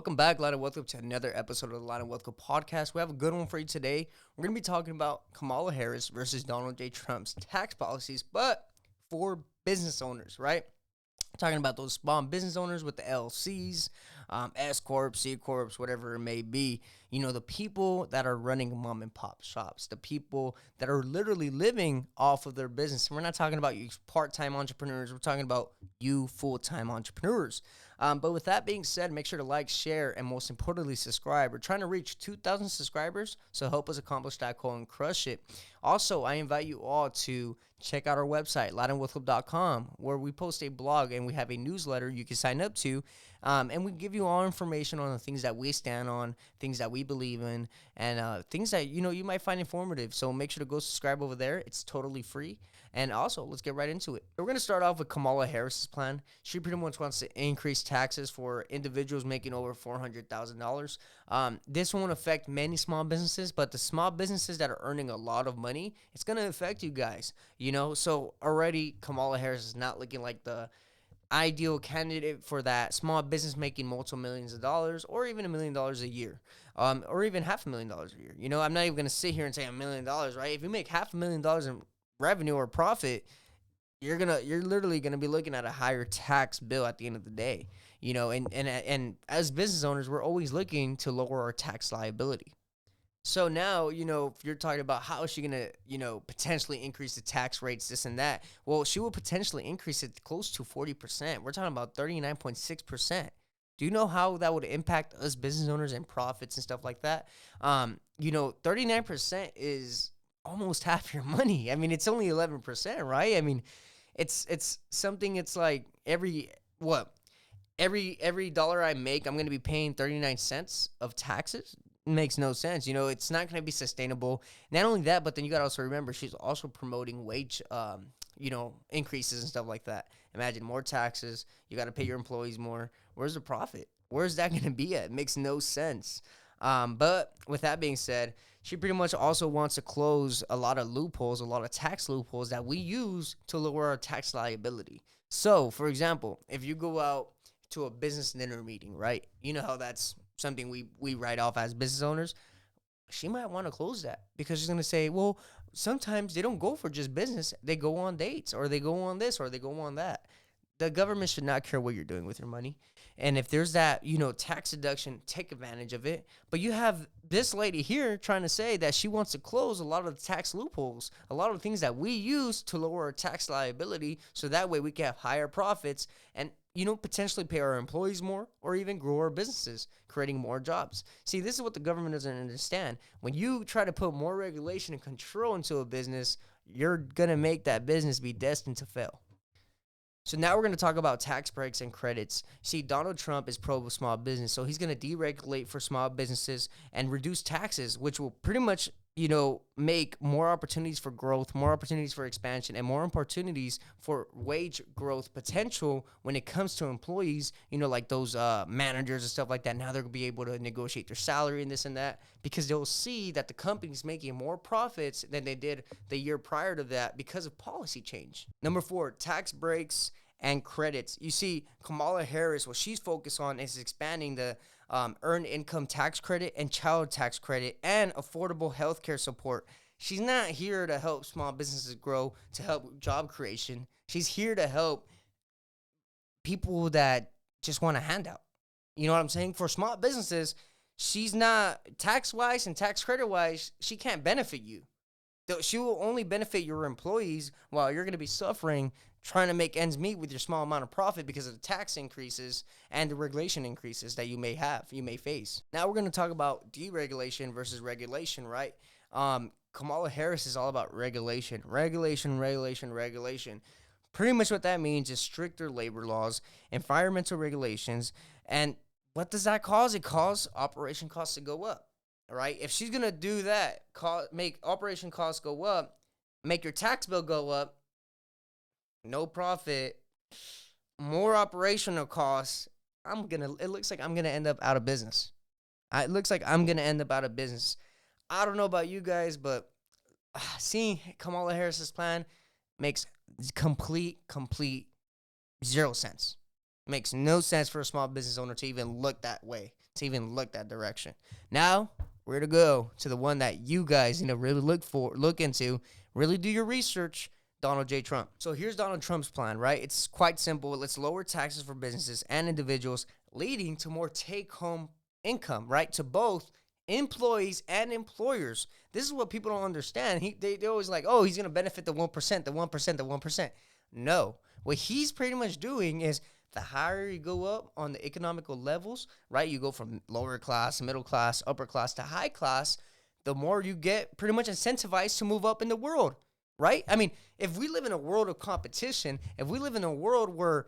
Welcome back, Line of Welcome, to another episode of the Line of Welcome podcast. We have a good one for you today. We're going to be talking about Kamala Harris versus Donald J. Trump's tax policies, but for business owners, right? Talking about those small business owners with the LLCs, S Corps, C Corps, whatever it may be. You know, the people that are running mom and pop shops, the people that are literally living off of their business. And we're not talking about you part-time entrepreneurs. We're talking about you full-time entrepreneurs. But with that being said, make sure to like, share, and most importantly, subscribe. We're trying to reach 2,000 subscribers, so help us accomplish that goal and crush it. Also, I invite you all to check out our website, LatinWithClub.com, where we post a blog and we have a newsletter you can sign up to. And we give you all information on the things that we stand on, things that we believe in, and things that, you might find informative. So make sure to go subscribe over there. It's totally free. And also, let's get right into it. We're going to start off with Kamala Harris's plan. She pretty much wants to increase taxes for individuals making over $400,000. This won't affect many small businesses, but the small businesses that are earning a lot of money, it's going to affect you guys. So already Kamala Harris is not looking like the ideal candidate for that small business making multiple millions of dollars, or even $1 million a year, or even $500,000 a year. I'm not even going to sit here and say $1 million, right? If you make $500,000 in revenue or profit, you're literally gonna be looking at a higher tax bill at the end of the day. And as business owners, we're always looking to lower our tax liability. So now, if you're talking about how is she going to, potentially increase the tax rates, this and that, well, she will potentially increase it close to 40%. We're talking about 39.6%. Do you know how that would impact us business owners and profits and stuff like that? 39% is almost half your money. I mean, it's only 11%, right? I mean, it's something, it's like every dollar I make, I'm going to be paying 39 cents of taxes. Makes no sense. It's not going to be sustainable. Not only that, but then you got to also remember she's also promoting wage, increases and stuff like that. Imagine more taxes. You got to pay your employees more. Where's the profit? Where's that going to be at? It makes no sense. But with that being said, she pretty much also wants to close a lot of loopholes, a lot of tax loopholes that we use to lower our tax liability. So, for example, if you go out to a business dinner meeting, right? You know how that's something we write off as business owners. She might want to close that because she's going to say, well, sometimes they don't go for just business. They go on dates, or they go on this, or they go on that. The government should not care what you're doing with your money. And if there's that, tax deduction, take advantage of it. But you have this lady here trying to say that she wants to close a lot of the tax loopholes, a lot of things that we use to lower our tax liability, so that way we can have higher profits and, potentially pay our employees more, or even grow our businesses, creating more jobs. See, this is what the government doesn't understand. When you try to put more regulation and control into a business, you're going to make that business be destined to fail. So now we're going to talk about tax breaks and credits. See, Donald Trump is pro small business, so he's going to deregulate for small businesses and reduce taxes, which will pretty much, make more opportunities for growth, more opportunities for expansion, and more opportunities for wage growth potential when it comes to employees, like those managers and stuff like that. Now they're going to be able to negotiate their salary and this and that, because they'll see that the company's making more profits than they did the year prior to that because of policy change. Number 4, tax breaks and credits. You see, Kamala Harris, what she's focused on is expanding the earned income tax credit and child tax credit and affordable health care support. She's not here to help small businesses grow, to help job creation. She's here to help people that just want a handout. You know what I'm saying? For small businesses, she's not, tax-wise and tax credit-wise, she can't benefit you. She will only benefit your employees while you're going to be suffering trying to make ends meet with your small amount of profit because of the tax increases and the regulation increases that you may face. Now we're going to talk about deregulation versus regulation, right? Kamala Harris is all about regulation. Pretty much what that means is stricter labor laws, environmental regulations, and what does that cause? It causes operation costs to go up, right? If she's going to do that, make operation costs go up, make your tax bill go up, no profit, more operational costs, it looks like I'm going to end up out of business. It looks like I'm going to end up out of business. I don't know about you guys, but seeing Kamala Harris's plan makes complete zero sense. Makes no sense for a small business owner to even look that way, to even look that direction. Now we're to go to the one that you guys really look into, really do your research. Donald J. Trump. So here's Donald Trump's plan, right? It's quite simple. Let's lower taxes for businesses and individuals, leading to more take-home income, right? To both employees and employers. This is what people don't understand. They're always like, oh, he's going to benefit the 1%, the 1%, the 1%. No. What he's pretty much doing is the higher you go up on the economical levels, right? You go from lower class, middle class, upper class to high class, the more you get pretty much incentivized to move up in the world. Right? I mean, if we live in a world of competition, if we live in a world where,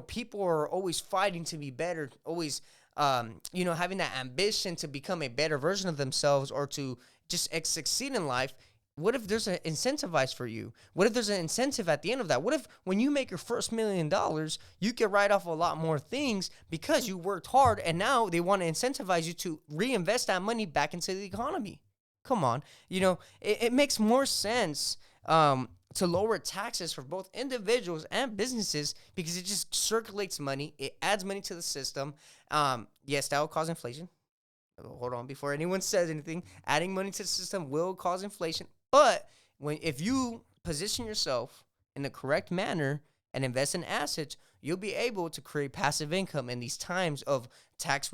people are always fighting to be better, always, having that ambition to become a better version of themselves or to just succeed in life, what if there's an incentivize for you? What if there's an incentive at the end of that? What if when you make your first $1 million, you can write off a lot more things because you worked hard and now they want to incentivize you to reinvest that money back into the economy? Come on. It makes more sense to lower taxes for both individuals and businesses because it just circulates money. It adds money to the system. Yes, that will cause inflation. Hold on, before anyone says anything, adding money to the system will cause inflation. But if you position yourself in the correct manner and invest in assets, you'll be able to create passive income in these times of tax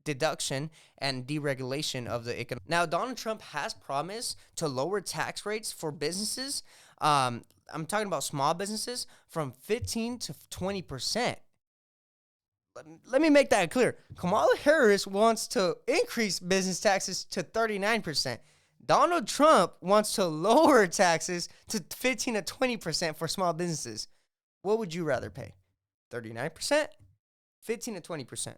deduction and deregulation of the economy. Now, Donald Trump has promised to lower tax rates for businesses. I'm talking about small businesses from 15 to 20%. Let me make that clear. Kamala Harris wants to increase business taxes to 39%. Donald Trump wants to lower taxes to 15 to 20% for small businesses. What would you rather pay? 39%? 15 to 20%?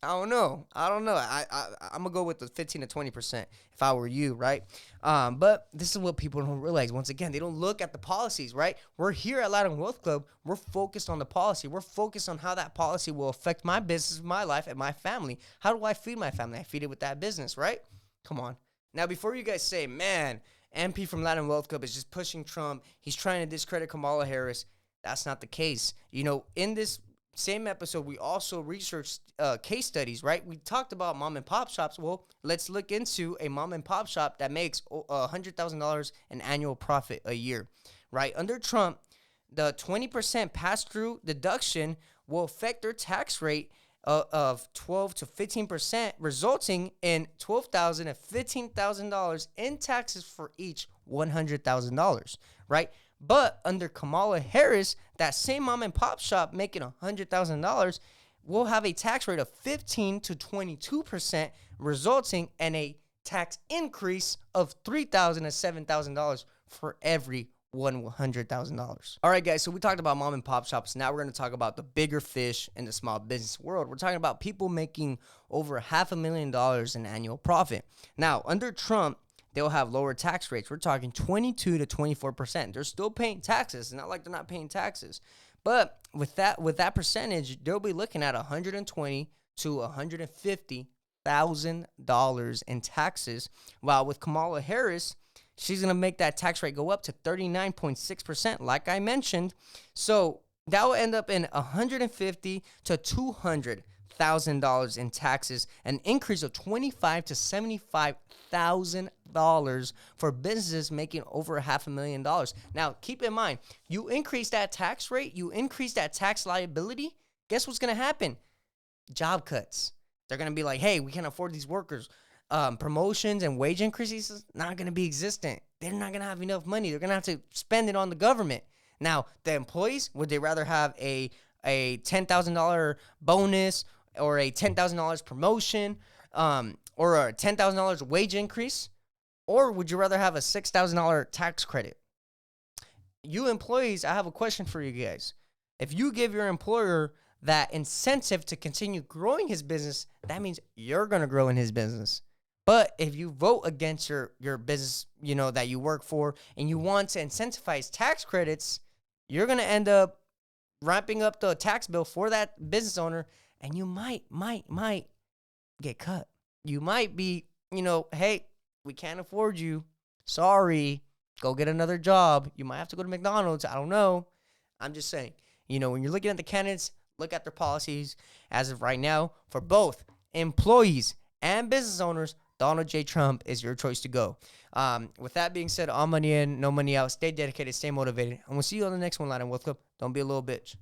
I don't know. I'm going to go with the 15 to 20% if I were you, right? But this is what people don't realize. Once again, they don't look at the policies, right? We're here at Latin Wealth Club. We're focused on the policy. We're focused on how that policy will affect my business, my life, and my family. How do I feed my family? I feed it with that business, right? Come on. Now, before you guys say, man, MP from Latin Wealth Club is just pushing Trump, he's trying to discredit Kamala Harris, that's not the case. In this same episode, we also researched case studies, right? We talked about mom and pop shops. Well, let's look into a mom and pop shop that makes $100,000 in annual profit a year, right? Under Trump, the 20% pass-through deduction will affect their tax rate of 12 to 15%, resulting in $12,000 to $15,000 in taxes for each $100,000, right? But under Kamala Harris, that same mom and pop shop making $100,000 will have a tax rate of 15 to 22%, resulting in a tax increase of $3,000 to $7,000 for every $100,000. All right, guys, so we talked about mom and pop shops. Now we're going to talk about the bigger fish in the small business world. We're talking about people making over $500,000 in annual profit. Now, under Trump, they'll have lower tax rates. We're talking 22 to 24%. They're still paying taxes. It's not like they're not paying taxes. But with that percentage, they'll be looking at $120,000 to $150,000 in taxes. While with Kamala Harris, she's going to make that tax rate go up to 39.6%, like I mentioned. So that will end up in $150,000 to $200,000 in taxes, an increase of $25,000 to $75,000 for businesses making over $500,000. Now, keep in mind, you increase that tax rate, you increase that tax liability, guess what's going to happen? Job cuts. They're going to be like, hey, we can't afford these workers. Promotions and wage increases not going to be existent. They're not going to have enough money. They're going to have to spend it on the government. Now, the employees, would they rather have a $10,000 bonus or a $10,000 promotion or a $10,000 wage increase? Or would you rather have a $6,000 tax credit? You employees, I have a question for you guys. If you give your employer that incentive to continue growing his business, that means you're going to grow in his business. But if you vote against your business, that you work for, and you want to incentivize tax credits, you're going to end up ramping up the tax bill for that business owner, and you might get cut. You might be, hey, we can't afford you. Sorry, go get another job. You might have to go to McDonald's. I don't know. I'm just saying, when you're looking at the candidates, look at their policies as of right now for both employees and business owners, Donald J. Trump is your choice to go. With that being said, all money in, no money out. Stay dedicated, stay motivated, and we'll see you on the next one, Latin Wealth Club. Don't be a little bitch.